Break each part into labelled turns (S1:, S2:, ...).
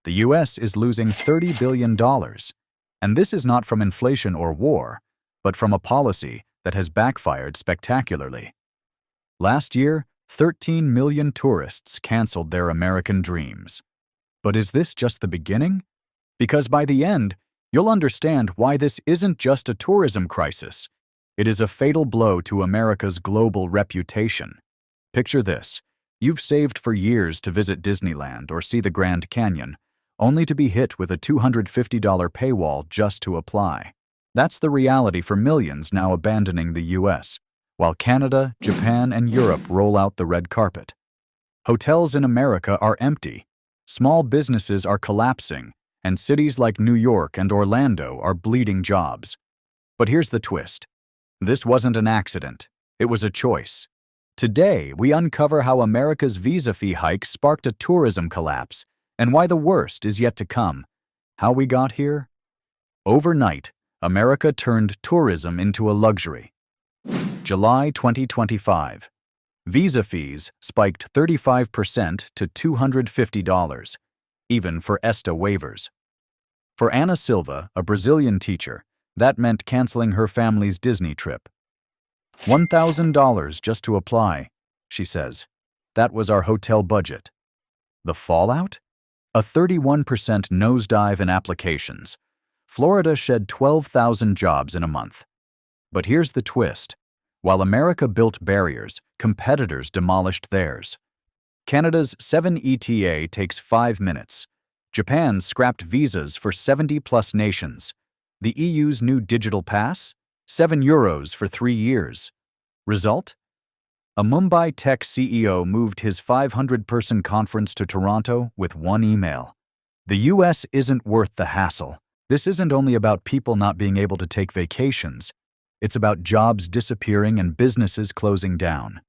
S1: The US is losing $30 billion. And this is not from inflation or war, but from a policy that has backfired spectacularly. Last year, 13 million tourists canceled their American dreams. But is this just the beginning? Because by the end, you'll understand why this isn't just a tourism crisis. It is a fatal blow to America's global reputation. Picture this. You've saved for years to visit Disneyland or see the Grand Canyon, only to be hit with a $250 paywall just to apply. That's the reality for millions now abandoning the US, while Canada, Japan, and Europe roll out the red carpet. Hotels in America are empty, small businesses are collapsing, and cities like New York and Orlando are bleeding jobs. But here's the twist. This wasn't an accident. It was a choice. Today, we uncover how America's visa fee hike sparked a tourism collapse, and why the worst is yet to come. How we got here? Overnight, America turned tourism into a luxury. July 2025. Visa fees spiked 35% to $250, even for ESTA waivers. For Ana Silva, a Brazilian teacher, that meant canceling her family's Disney trip. $1,000 just to apply, she says. That was our hotel budget. The fallout? A 31% nosedive in applications. Florida shed 12,000 jobs in a month. But here's the twist. While America built barriers, competitors demolished theirs. Canada's 7 ETA takes 5 minutes. Japan scrapped visas for 70-plus nations. The EU's new digital pass? €7 for 3 years. Result? A Mumbai tech CEO moved his 500-person conference to Toronto with one email. The US isn't worth the hassle. This isn't only about people not being able to take vacations. It's about jobs disappearing and businesses closing down.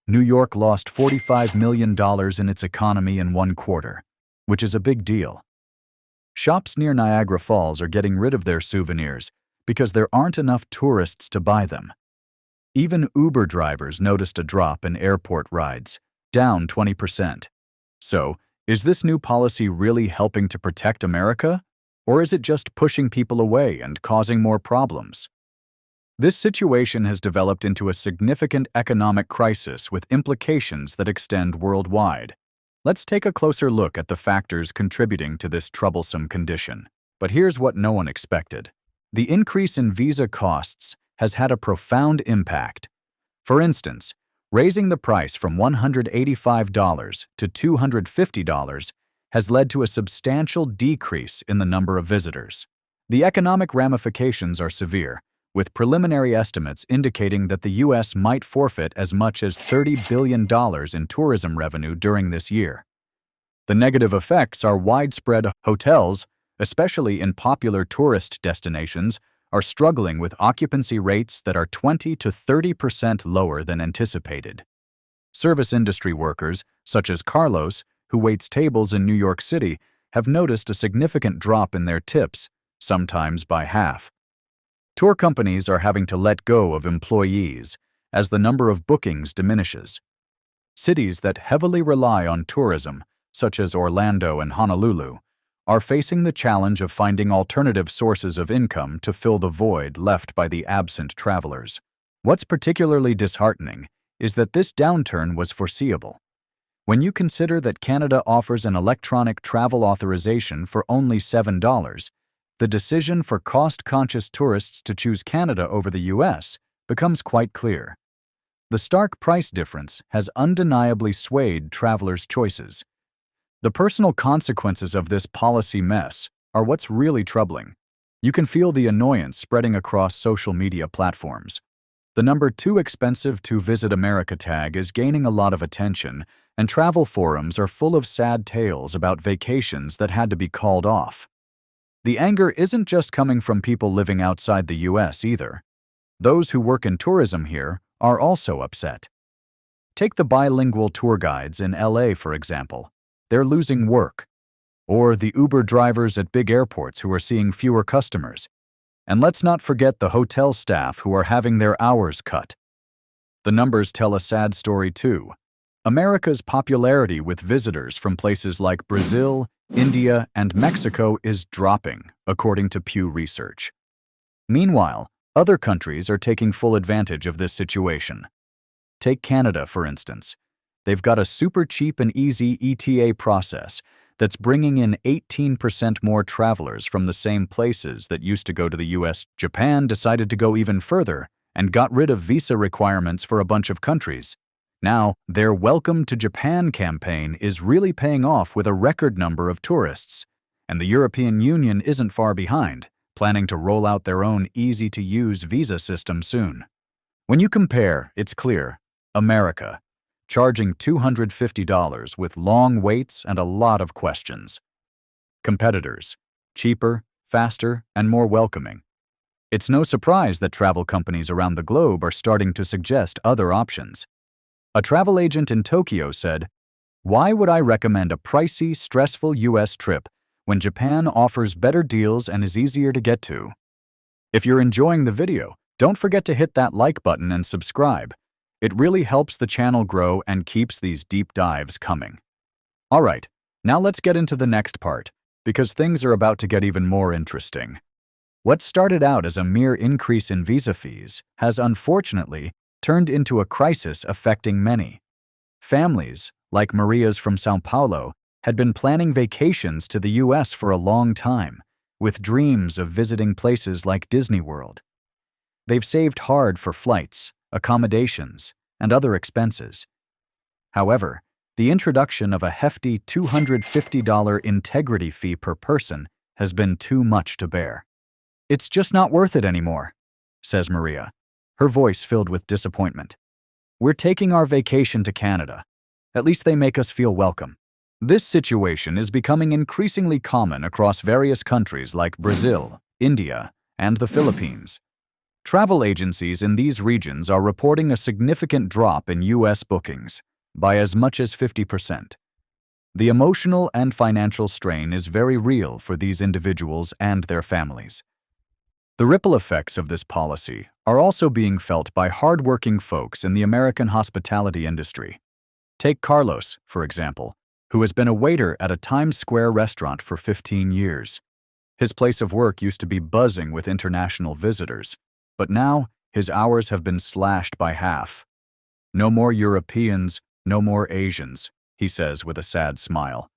S1: New York lost $45 million in its economy in 1 quarter, which is a big deal. Shops near Niagara Falls are getting rid of their souvenirs because there aren't enough tourists to buy them. Even Uber drivers noticed a drop in airport rides, down 20%. So, is this new policy really helping to protect America? Or is it just pushing people away and causing more problems? This situation has developed into a significant economic crisis with implications that extend worldwide. Let's take a closer look at the factors contributing to this troublesome condition. But here's what no one expected. The increase in visa costs has had a profound impact. For instance, raising the price from $185 to $250 has led to a substantial decrease in the number of visitors. The economic ramifications are severe, with preliminary estimates indicating that the U.S. might forfeit as much as $30 billion in tourism revenue during this year. The negative effects are widespread. Hotels, especially in popular tourist destinations, are struggling with occupancy rates that are 20 to 30% lower than anticipated. Service industry workers, such as Carlos, who waits tables in New York City, have noticed a significant drop in their tips, sometimes by half. Tour companies are having to let go of employees as the number of bookings diminishes. Cities that heavily rely on tourism, such as Orlando and Honolulu, are facing the challenge of finding alternative sources of income to fill the void left by the absent travelers. What's particularly disheartening is that this downturn was foreseeable. When you consider that Canada offers an electronic travel authorization for only $7, the decision for cost-conscious tourists to choose Canada over the US becomes quite clear. The stark price difference has undeniably swayed travelers' choices. The personal consequences of this policy mess are what's really troubling. You can feel the annoyance spreading across social media platforms. The number "too expensive to visit America" tag is gaining a lot of attention, and travel forums are full of sad tales about vacations that had to be called off. The anger isn't just coming from people living outside the US either. Those who work in tourism here are also upset. Take the bilingual tour guides in LA, for example. They're losing work. Or the Uber drivers at big airports who are seeing fewer customers. And let's not forget the hotel staff who are having their hours cut. The numbers tell a sad story too. America's popularity with visitors from places like Brazil, India and Mexico is dropping, according to Pew Research. Meanwhile, other countries are taking full advantage of this situation. Take Canada, for instance. They've got a super cheap and easy ETA process that's bringing in 18% more travelers from the same places that used to go to the US. Japan decided to go even further and got rid of visa requirements for a bunch of countries. Now, their Welcome to Japan campaign is really paying off with a record number of tourists, and the European Union isn't far behind, planning to roll out their own easy-to-use visa system soon. When you compare, it's clear. America, charging $250 with long waits and a lot of questions. Competitors, cheaper, faster, and more welcoming. It's no surprise that travel companies around the globe are starting to suggest other options. A travel agent in Tokyo said, "Why would I recommend a pricey, stressful US trip when Japan offers better deals and is easier to get to?" If you're enjoying the video, don't forget to hit that like button and subscribe. It really helps the channel grow and keeps these deep dives coming. Alright, now let's get into the next part, because things are about to get even more interesting. What started out as a mere increase in visa fees has unfortunately turned into a crisis affecting many. Families, like Maria's from Sao Paulo, had been planning vacations to the US for a long time, with dreams of visiting places like Disney World. They've saved hard for flights, accommodations, and other expenses. However, the introduction of a hefty $250 integrity fee per person has been too much to bear. "It's just not worth it anymore," says Maria, her voice filled with disappointment. "We're taking our vacation to Canada. At least they make us feel welcome." This situation is becoming increasingly common across various countries like Brazil, India, and the Philippines. Travel agencies in these regions are reporting a significant drop in US bookings, by as much as 50%. The emotional and financial strain is very real for these individuals and their families. The ripple effects of this policy are also being felt by hardworking folks in the American hospitality industry. Take Carlos, for example, who has been a waiter at a Times Square restaurant for 15 years. His place of work used to be buzzing with international visitors, but now his hours have been slashed by half. "No more Europeans, no more Asians," he says with a sad smile.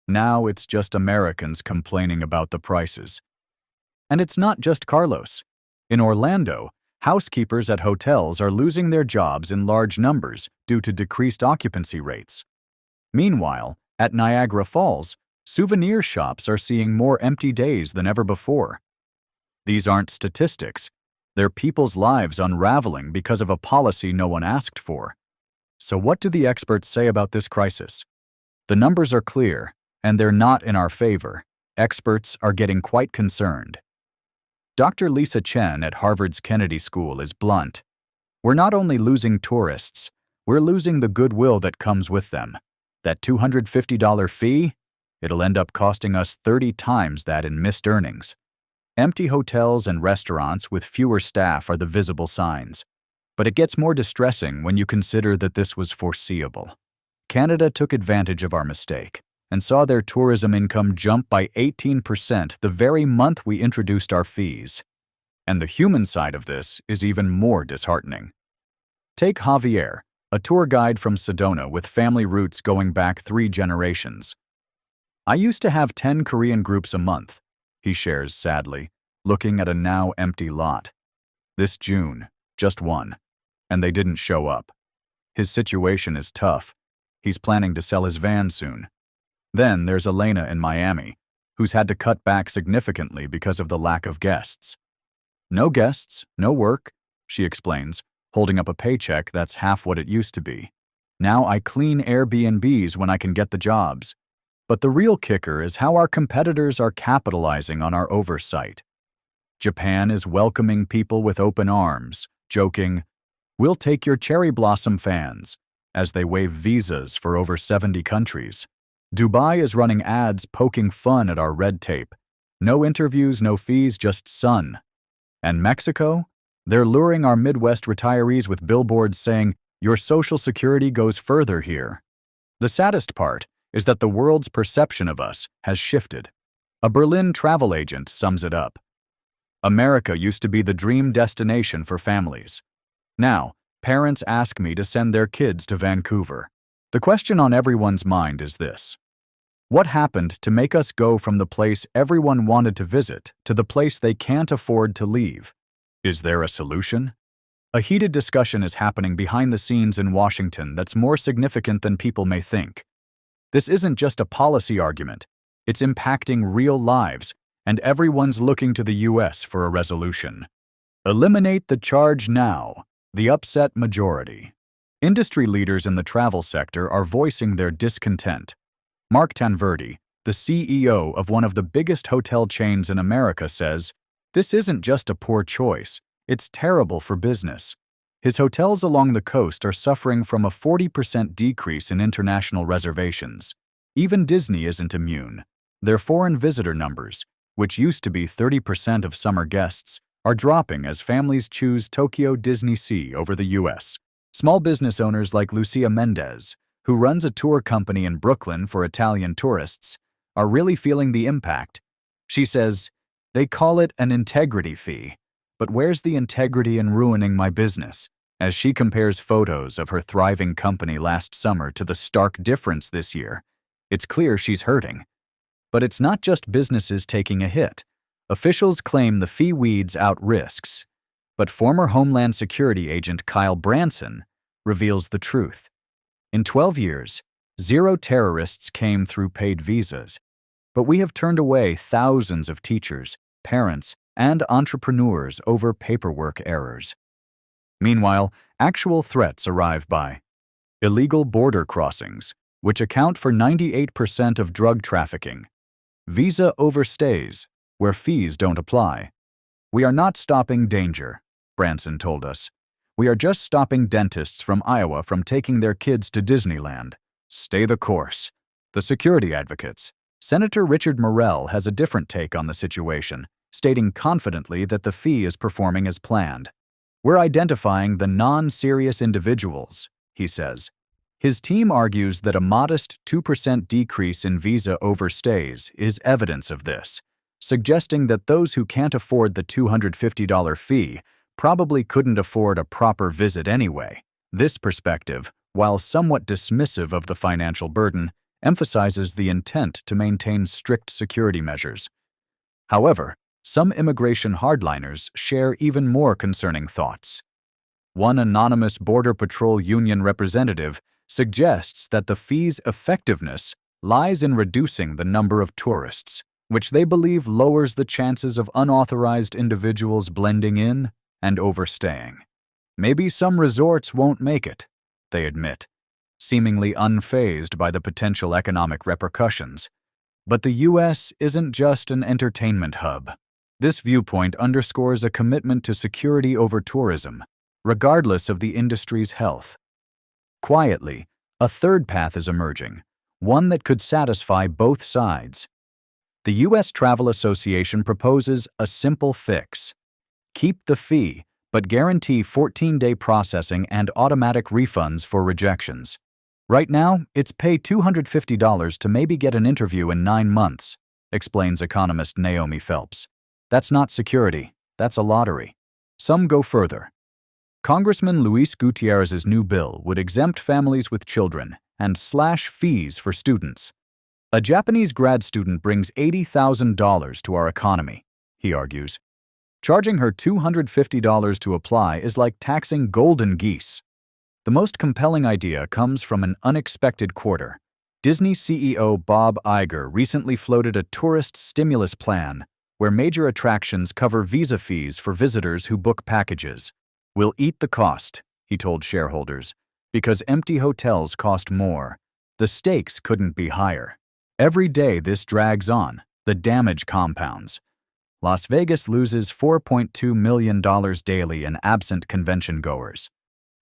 S1: "Now it's just Americans complaining about the prices." And it's not just Carlos. In Orlando, housekeepers at hotels are losing their jobs in large numbers due to decreased occupancy rates. Meanwhile, at Niagara Falls, souvenir shops are seeing more empty days than ever before. These aren't statistics. They're people's lives unraveling because of a policy no one asked for. So what do the experts say about this crisis? The numbers are clear, and they're not in our favor. Experts are getting quite concerned. Dr. Lisa Chen at Harvard's Kennedy School is blunt. "We're not only losing tourists, we're losing the goodwill that comes with them. That $250 fee? It'll end up costing us 30 times that in missed earnings." Empty hotels and restaurants with fewer staff are the visible signs. But it gets more distressing when you consider that this was foreseeable. Canada took advantage of our mistake and saw their tourism income jump by 18% the very month we introduced our fees. And the human side of this is even more disheartening. Take Javier, a tour guide from Sedona with family roots going back 3 generations. "I used to have 10 Korean groups a month," he shares sadly, looking at a now empty lot. "This June, just 1, and they didn't show up. His situation is tough. He's planning to sell his van soon." Then there's Elena in Miami, who's had to cut back significantly because of the lack of guests. "No guests, no work," she explains, holding up a paycheck that's half what it used to be. "Now I clean Airbnbs when I can get the jobs." But the real kicker is how our competitors are capitalizing on our oversight. Japan is welcoming people with open arms, joking, "We'll take your cherry blossom fans," as they waive visas for over 70 countries. Dubai is running ads poking fun at our red tape. No interviews, no fees, just sun. And Mexico? They're luring our Midwest retirees with billboards saying, "Your Social Security goes further here." The saddest part is that the world's perception of us has shifted. A Berlin travel agent sums it up. America used to be the dream destination for families. Now, parents ask me to send their kids to Vancouver. The question on everyone's mind is this: what happened to make us go from the place everyone wanted to visit to the place they can't afford to leave? Is there a solution? A heated discussion is happening behind the scenes in Washington that's more significant than people may think. This isn't just a policy argument. It's impacting real lives, and everyone's looking to the U.S. for a resolution. Eliminate the charge now, the upset majority. Industry leaders in the travel sector are voicing their discontent. Mark Tanverdi, the CEO of one of the biggest hotel chains in America, says, "This isn't just a poor choice, it's terrible for business." His hotels along the coast are suffering from a 40% decrease in international reservations. Even Disney isn't immune. Their foreign visitor numbers, which used to be 30% of summer guests, are dropping as families choose Tokyo Disney Sea over the U.S. Small business owners like Lucia Mendez, who runs a tour company in Brooklyn for Italian tourists, are really feeling the impact. She says, "They call it an integrity fee, but where's the integrity in ruining my business?" As she compares photos of her thriving company last summer to the stark difference this year, it's clear she's hurting. But it's not just businesses taking a hit. Officials claim the fee weeds out risks. But former Homeland Security agent Kyle Branson reveals the truth. In 12 years, 0 terrorists came through paid visas, but we have turned away thousands of teachers, parents, and entrepreneurs over paperwork errors. Meanwhile, actual threats arrive by illegal border crossings, which account for 98% of drug trafficking, visa overstays, where fees don't apply. "We are not stopping danger," Branson told us. "We are just stopping dentists from Iowa from taking their kids to Disneyland. Stay the course." The security advocates. Senator Richard Morell has a different take on the situation, stating confidently that the fee is performing as planned. "We're identifying the non-serious individuals," he says. His team argues that a modest 2% decrease in visa overstays is evidence of this, suggesting that those who can't afford the $250 fee probably couldn't afford a proper visit anyway. This perspective, while somewhat dismissive of the financial burden, emphasizes the intent to maintain strict security measures. However, some immigration hardliners share even more concerning thoughts. One anonymous Border Patrol Union representative suggests that the fee's effectiveness lies in reducing the number of tourists, which they believe lowers the chances of unauthorized individuals blending in and overstaying. Maybe some resorts won't make it, they admit, seemingly unfazed by the potential economic repercussions. But the U.S. isn't just an entertainment hub. This viewpoint underscores a commitment to security over tourism, regardless of the industry's health. Quietly, a third path is emerging, one that could satisfy both sides. The U.S. Travel Association proposes a simple fix. Keep the fee, but guarantee 14-day processing and automatic refunds for rejections. Right now, it's pay $250 to maybe get an interview in 9 months, explains economist Naomi Phelps. That's not security, that's a lottery. Some go further. Congressman Luis Gutierrez's new bill would exempt families with children and slash fees for students. "A Japanese grad student brings $80,000 to our economy," he argues. "Charging her $250 to apply is like taxing golden geese." The most compelling idea comes from an unexpected quarter. Disney CEO Bob Iger recently floated a tourist stimulus plan where major attractions cover visa fees for visitors who book packages. "We'll eat the cost," he told shareholders, "because empty hotels cost more. The stakes couldn't be higher. Every day this drags on, the damage compounds. Las Vegas loses $4.2 million daily in absent convention-goers.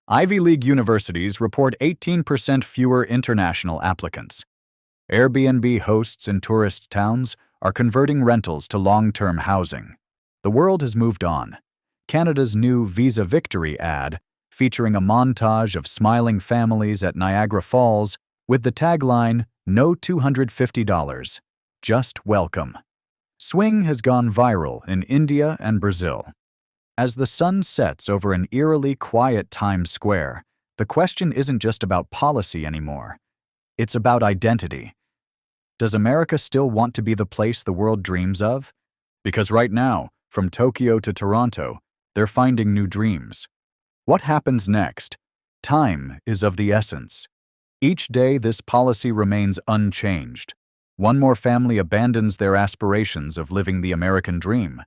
S1: Ivy League universities report 18% fewer international applicants. Airbnb hosts in tourist towns are converting rentals to long-term housing. The world has moved on. Canada's new Visa Victory ad, featuring a montage of smiling families at Niagara Falls with the tagline, No $250. Just welcome. Swing has gone viral in India and Brazil. As the sun sets over an eerily quiet Times Square, the question isn't just about policy anymore. It's about identity. Does America still want to be the place the world dreams of? Because right now, from Tokyo to Toronto, they're finding new dreams. What happens next? Time is of the essence. Each day, this policy remains unchanged. One more family abandons their aspirations of living the American dream.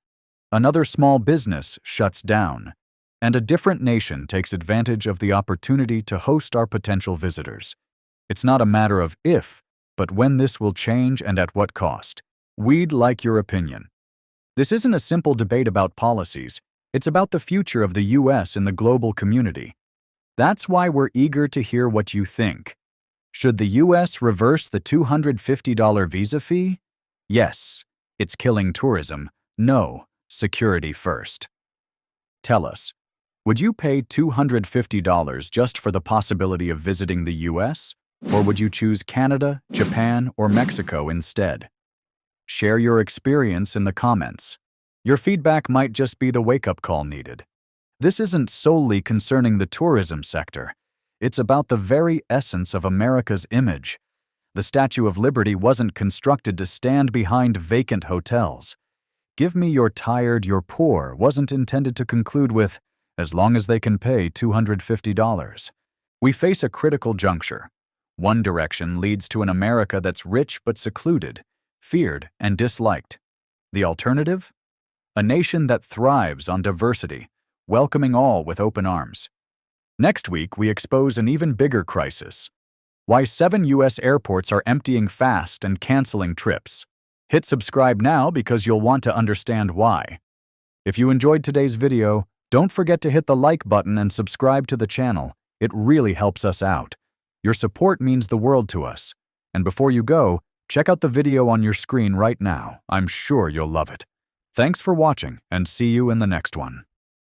S1: Another small business shuts down. And a different nation takes advantage of the opportunity to host our potential visitors. It's not a matter of if, but when this will change and at what cost. We'd like your opinion. This isn't a simple debate about policies. It's about the future of the U.S. in the global community. That's why we're eager to hear what you think. Should the U.S. reverse the $250 visa fee? Yes, it's killing tourism. No, security first. Tell us, would you pay $250 just for the possibility of visiting the U.S.? Or would you choose Canada, Japan, or Mexico instead? Share your experience in the comments. Your feedback might just be the wake-up call needed. This isn't solely concerning the tourism sector. It's about the very essence of America's image. The Statue of Liberty wasn't constructed to stand behind vacant hotels. Give me your tired, you're poor wasn't intended to conclude with, as long as they can pay $250. We face a critical juncture. One direction leads to an America that's rich but secluded, feared and disliked. The alternative? A nation that thrives on diversity, welcoming all with open arms. Next week, we expose an even bigger crisis. Why 7 U.S. airports are emptying fast and canceling trips. Hit subscribe now because you'll want to understand why. If you enjoyed today's video, don't forget to hit the like button and subscribe to the channel. It really helps us out. Your support means the world to us. And before you go, check out the video on your screen right now. I'm sure you'll love it. Thanks for watching and see you in the next one.